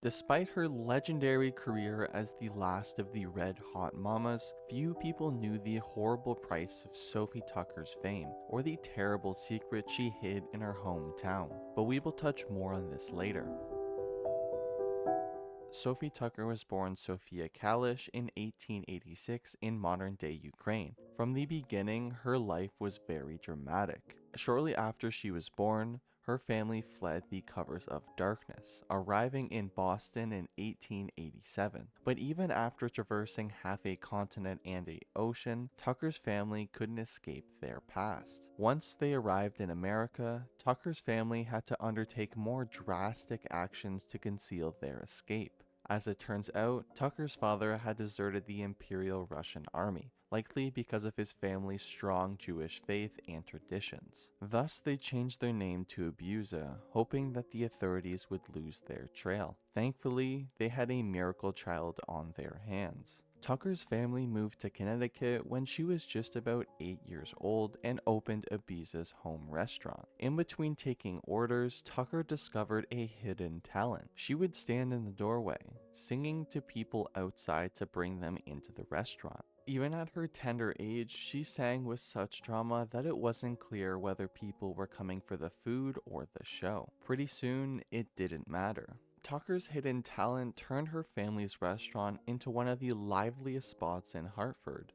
Despite her legendary career as the last of the Red Hot Mamas, few people knew the horrible price of Sophie Tucker's fame, or the terrible secret she hid in her hometown, but we will touch more on this later. Sophie Tucker was born Sofia Kalish in 1886 in modern-day Ukraine. From the beginning, her life was very dramatic. Shortly after she was born, her family fled the covers of darkness, arriving in Boston in 1887. But even after traversing half a continent and an ocean, Tucker's family couldn't escape their past. Once they arrived in America, Tucker's family had to undertake more drastic actions to conceal their escape. As it turns out, Tucker's father had deserted the Imperial Russian Army, likely because of his family's strong Jewish faith and traditions. Thus, they changed their name to Abusa, hoping that the authorities would lose their trail. Thankfully, they had a miracle child on their hands. Tucker's family moved to Connecticut when she was just about 8 years old and opened Ibiza's home restaurant. In between taking orders, Tucker discovered a hidden talent. She would stand in the doorway, singing to people outside to bring them into the restaurant. Even at her tender age, she sang with such drama that it wasn't clear whether people were coming for the food or the show. Pretty soon, it didn't matter. Tucker's hidden talent turned her family's restaurant into one of the liveliest spots in Hartford.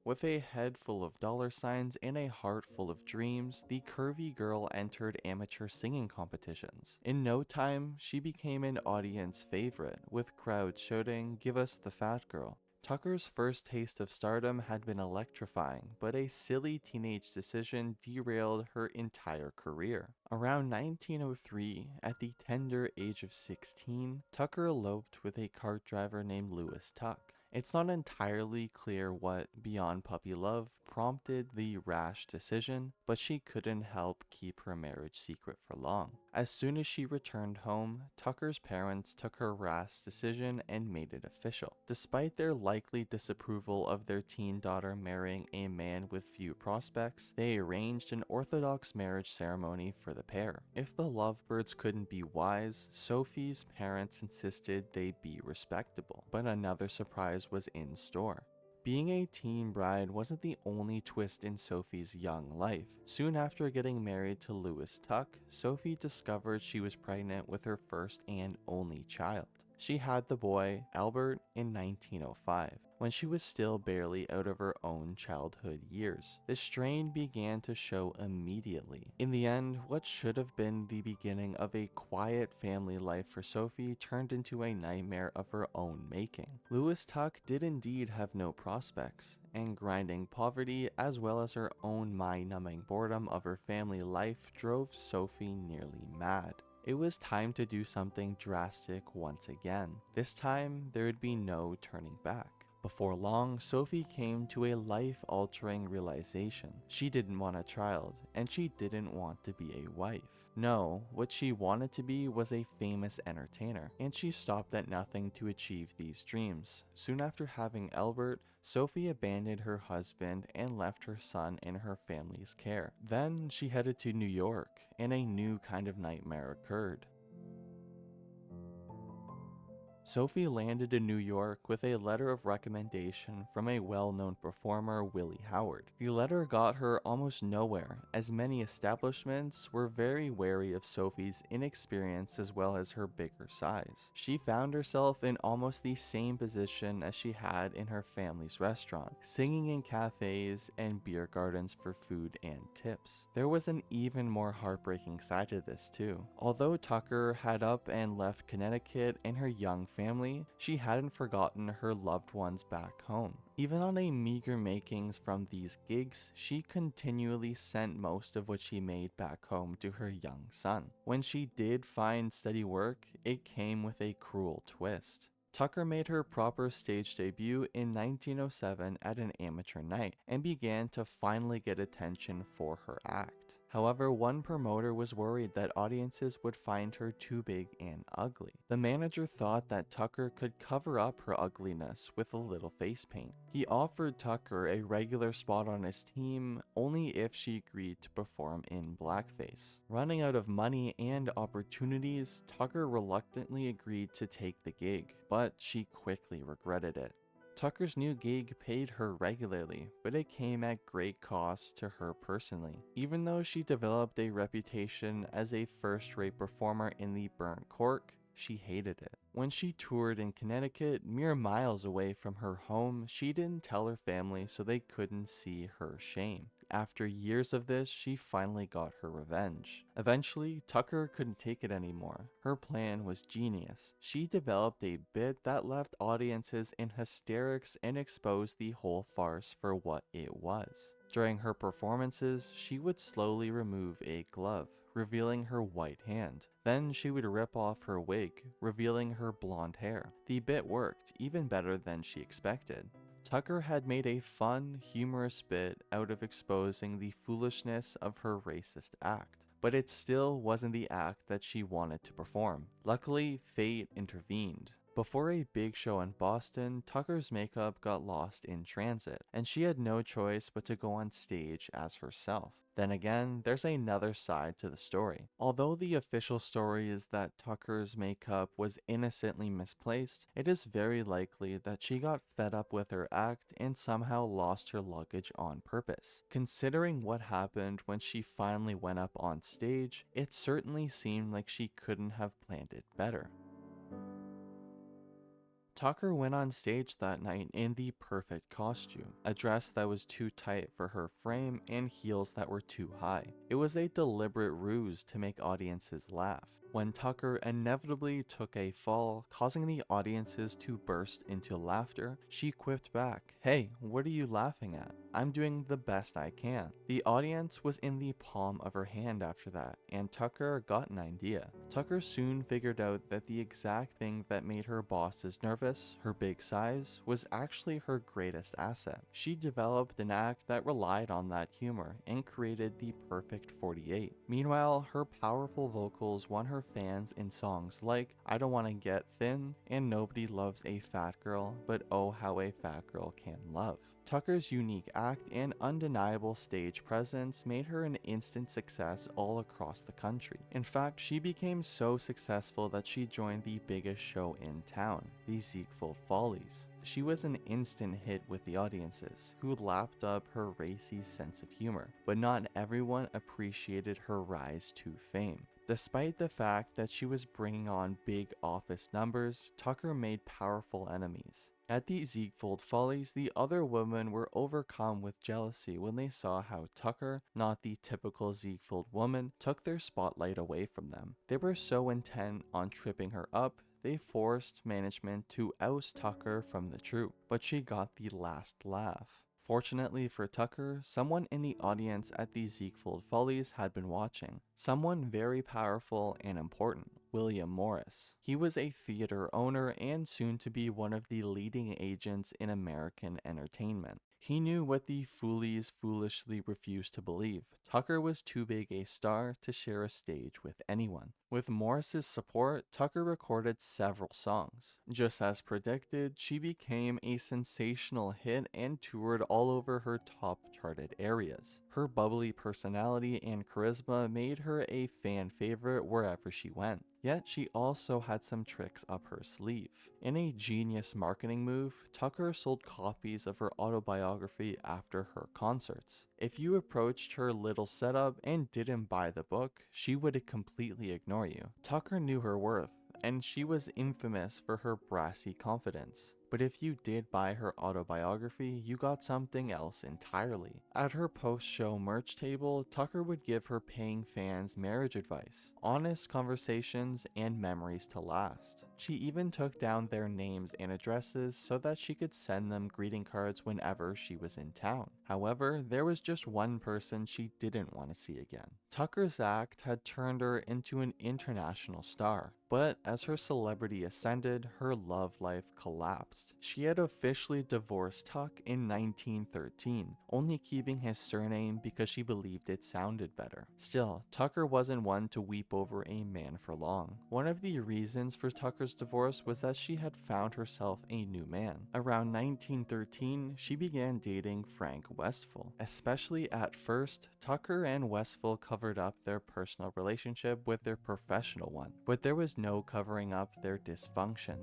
With a head full of dollar signs and a heart full of dreams, the curvy girl entered amateur singing competitions. In no time, she became an audience favorite, with crowds shouting, "Give us the fat girl." Tucker's first taste of stardom had been electrifying, but a silly teenage decision derailed her entire career. Around 1903, at the tender age of 16, Tucker eloped with a cart driver named Louis Tuck. It's not entirely clear what, beyond puppy love, prompted the rash decision, but she couldn't help keep her marriage secret for long. As soon as she returned home, Tucker's parents took her rash decision and made it official. Despite their likely disapproval of their teen daughter marrying a man with few prospects, they arranged an Orthodox marriage ceremony for the pair. If the lovebirds couldn't be wise, Sophie's parents insisted they be respectable. But another surprise was in store. Being a teen bride wasn't the only twist in Sophie's young life. Soon after getting married to Louis Tuck, Sophie discovered she was pregnant with her first and only child. She had the boy, Albert, in 1905, when she was still barely out of her own childhood years. The strain began to show immediately. In the end, what should have been the beginning of a quiet family life for Sophie turned into a nightmare of her own making. Louis Tuck did indeed have no prospects, and grinding poverty as well as her own mind-numbing boredom of her family life drove Sophie nearly mad. It was time to do something drastic once again. This time, there would be no turning back. Before long, Sophie came to a life-altering realization. She didn't want a child, and she didn't want to be a wife. No, what she wanted to be was a famous entertainer, and she stopped at nothing to achieve these dreams. Soon after having Albert, Sophie abandoned her husband and left her son in her family's care. Then she headed to New York, and a new kind of nightmare occurred. Sophie landed in New York with a letter of recommendation from a well-known performer, Willie Howard. The letter got her almost nowhere, as many establishments were very wary of Sophie's inexperience as well as her bigger size. She found herself in almost the same position as she had in her family's restaurant, singing in cafes and beer gardens for food and tips. There was an even more heartbreaking side to this too. Although Tucker had up and left Connecticut and her young family, she hadn't forgotten her loved ones back home. Even on a meager makings from these gigs, she continually sent most of what she made back home to her young son. When she did find steady work, it came with a cruel twist. Tucker made her proper stage debut in 1907 at an amateur night and began to finally get attention for her act. However, one promoter was worried that audiences would find her too big and ugly. The manager thought that Tucker could cover up her ugliness with a little face paint. He offered Tucker a regular spot on his team only if she agreed to perform in blackface. Running out of money and opportunities, Tucker reluctantly agreed to take the gig, but she quickly regretted it. Tucker's new gig paid her regularly, but it came at great cost to her personally. Even though she developed a reputation as a first-rate performer in the burnt cork, she hated it. When she toured in Connecticut, mere miles away from her home, she didn't tell her family so they couldn't see her shame. After years of this, she finally got her revenge. Eventually, Tucker couldn't take it anymore. Her plan was genius. She developed a bit that left audiences in hysterics and exposed the whole farce for what it was. During her performances, she would slowly remove a glove, revealing her white hand. Then she would rip off her wig, revealing her blonde hair. The bit worked, even better than she expected. Tucker had made a fun, humorous bit out of exposing the foolishness of her racist act, but it still wasn't the act that she wanted to perform. Luckily, fate intervened. Before a big show in Boston, Tucker's makeup got lost in transit, and she had no choice but to go on stage as herself. Then again, there's another side to the story. Although the official story is that Tucker's makeup was innocently misplaced, it is very likely that she got fed up with her act and somehow lost her luggage on purpose. Considering what happened when she finally went up on stage, it certainly seemed like she couldn't have planned it better. Tucker went on stage that night in the perfect costume, a dress that was too tight for her frame and heels that were too high. It was a deliberate ruse to make audiences laugh. When Tucker inevitably took a fall, causing the audiences to burst into laughter, she quipped back, "Hey, what are you laughing at? I'm doing the best I can." The audience was in the palm of her hand after that, and Tucker got an idea. Tucker soon figured out that the exact thing that made her bosses nervous, her big size, was actually her greatest asset. She developed an act that relied on that humor and created the perfect 48. Meanwhile, her powerful vocals won her fans in songs like "I Don't Wanna Get Thin" and "Nobody Loves a Fat Girl, but Oh How a Fat Girl Can Love." Tucker's unique act and undeniable stage presence made her an instant success all across the country. In fact, she became so successful that she joined the biggest show in town, the Ziegfeld Follies. She was an instant hit with the audiences, who lapped up her racy sense of humor, but not everyone appreciated her rise to fame. Despite the fact that she was bringing on big office numbers, Tucker made powerful enemies. At the Ziegfeld Follies, the other women were overcome with jealousy when they saw how Tucker, not the typical Ziegfeld woman, took their spotlight away from them. They were so intent on tripping her up, they forced management to oust Tucker from the troupe, but she got the last laugh. Fortunately for Tucker, someone in the audience at the Ziegfeld Follies had been watching. Someone very powerful and important, William Morris. He was a theater owner and soon to be one of the leading agents in American entertainment. He knew what the Foolies foolishly refused to believe. Tucker was too big a star to share a stage with anyone. With Morris's support, Tucker recorded several songs. Just as predicted, she became a sensational hit and toured all over her top charted areas. Her bubbly personality and charisma made her a fan favorite wherever she went. Yet she also had some tricks up her sleeve. In a genius marketing move, Tucker sold copies of her autobiography after her concerts. If you approached her little setup and didn't buy the book, she would completely ignore you. Tucker knew her worth, and she was infamous for her brassy confidence. But if you did buy her autobiography, you got something else entirely. At her post-show merch table, Tucker would give her paying fans marriage advice, honest conversations, and memories to last. She even took down their names and addresses so that she could send them greeting cards whenever she was in town. However, there was just one person she didn't want to see again. Tucker's act had turned her into an international star, but as her celebrity ascended, her love life collapsed. collapsed. She had officially divorced Tuck in 1913, only keeping his surname because she believed it sounded better. Still, Tucker wasn't one to weep over a man for long. One of the reasons for Tucker's divorce was that she had found herself a new man. Around 1913, she began dating Frank Westphal. Especially at first, Tucker and Westphal covered up their personal relationship with their professional one, but there was no covering up their dysfunction.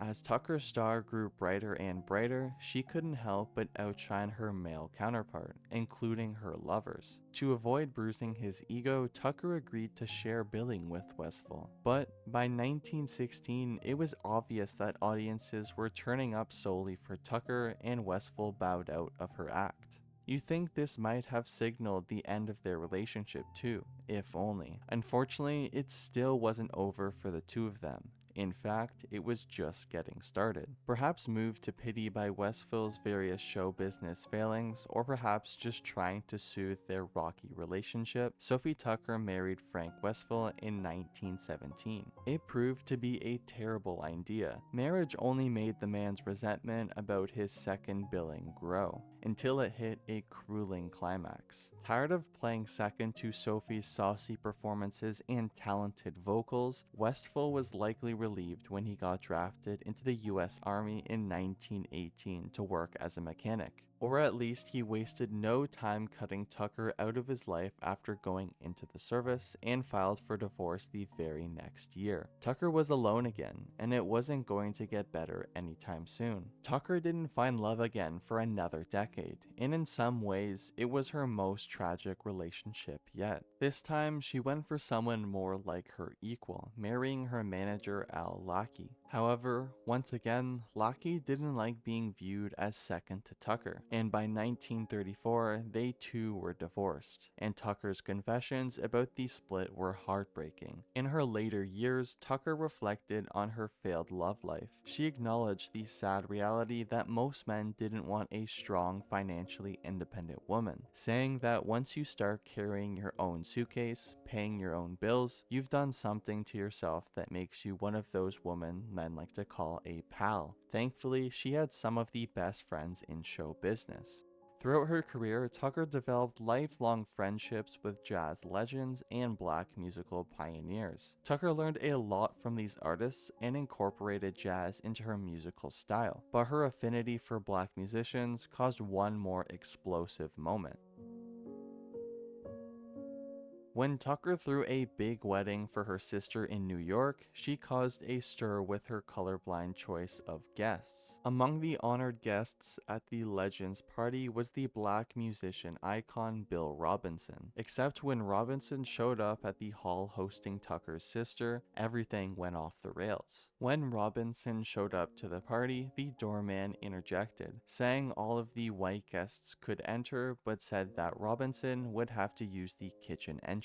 As Tucker's star grew brighter and brighter, she couldn't help but outshine her male counterpart, including her lovers. To avoid bruising his ego, Tucker agreed to share billing with Westphal. But by 1916, it was obvious that audiences were turning up solely for Tucker, and Westphal bowed out of her act. You think this might have signaled the end of their relationship too, if only. Unfortunately, it still wasn't over for the two of them. In fact, it was just getting started. Perhaps moved to pity by Westphal's various show business failings, or perhaps just trying to soothe their rocky relationship, Sophie Tucker married Frank Westphal in 1917. It proved to be a terrible idea. Marriage only made the man's resentment about his second billing grow, until it hit a crueling climax. Tired of playing second to Sophie's saucy performances and talented vocals, Westphal was likely relieved when he got drafted into the US Army in 1918 to work as a mechanic. Or at least he wasted no time cutting Tucker out of his life after going into the service, and filed for divorce the very next year. Tucker was alone again, and it wasn't going to get better anytime soon. Tucker didn't find love again for another decade, and in some ways, it was her most tragic relationship yet. This time, she went for someone more like her equal, marrying her manager Al Lackey. However, once again, Lackey didn't like being viewed as second to Tucker, and by 1934, they too were divorced, and Tucker's confessions about the split were heartbreaking. In her later years, Tucker reflected on her failed love life. She acknowledged the sad reality that most men didn't want a strong, financially independent woman, saying that once you start carrying your own suitcase, paying your own bills, you've done something to yourself that makes you one of those women men like to call a pal. Thankfully, she had some of the best friends in show business. Throughout her career, Tucker developed lifelong friendships with jazz legends and black musical pioneers. Tucker learned a lot from these artists and incorporated jazz into her musical style, but her affinity for black musicians caused one more explosive moment. When Tucker threw a big wedding for her sister in New York, she caused a stir with her colorblind choice of guests. Among the honored guests at the Legends party was the black musician icon Bill Robinson. Except when Robinson showed up at the hall hosting Tucker's sister, everything went off the rails. When Robinson showed up to the party, the doorman interjected, saying all of the white guests could enter, but said that Robinson would have to use the kitchen entrance.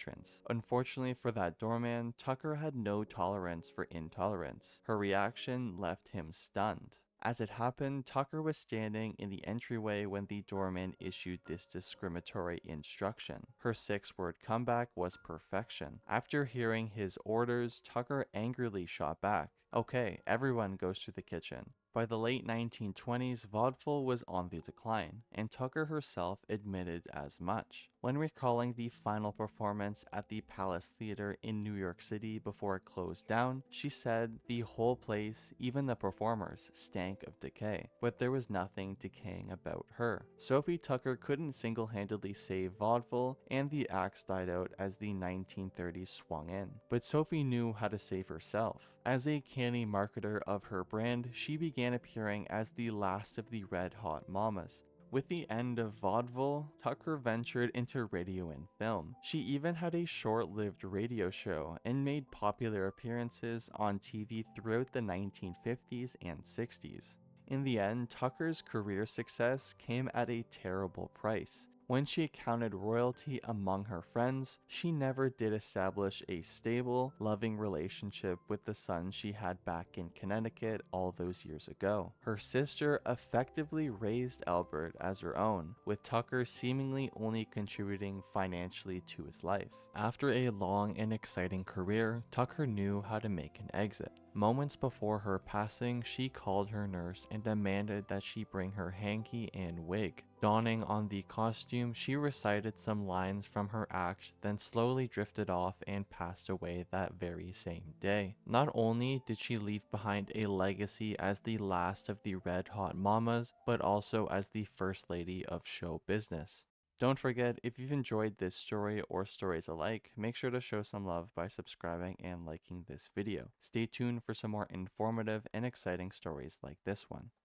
Unfortunately for that doorman, Tucker had no tolerance for intolerance. Her reaction left him stunned. As it happened, Tucker was standing in the entryway when the doorman issued this discriminatory instruction. Her 6-word comeback was perfection. After hearing his orders, Tucker angrily shot back, "Okay, everyone goes to the kitchen." By the late 1920s, vaudeville was on the decline, and Tucker herself admitted as much. When recalling the final performance at the Palace Theater in New York City before it closed down, she said, "The whole place, even the performers, stank of decay, but there was nothing decaying about her." Sophie Tucker couldn't single-handedly save vaudeville, and the axe died out as the 1930s swung in. But Sophie knew how to save herself. As a canny marketer of her brand, she began appearing as the last of the Red Hot Mamas. With the end of vaudeville, Tucker ventured into radio and film. She even had a short-lived radio show and made popular appearances on TV throughout the 1950s and 60s. In the end, Tucker's career success came at a terrible price. When she counted royalty among her friends, she never did establish a stable, loving relationship with the son she had back in Connecticut all those years ago. Her sister effectively raised Albert as her own, with Tucker seemingly only contributing financially to his life. After a long and exciting career, Tucker knew how to make an exit. Moments before her passing, she called her nurse and demanded that she bring her hanky and wig. Donning on the costume, she recited some lines from her act, then slowly drifted off and passed away that very same day. Not only did she leave behind a legacy as the last of the Red Hot Mamas, but also as the first lady of show business. Don't forget, if you've enjoyed this story or stories alike, make sure to show some love by subscribing and liking this video. Stay tuned for some more informative and exciting stories like this one.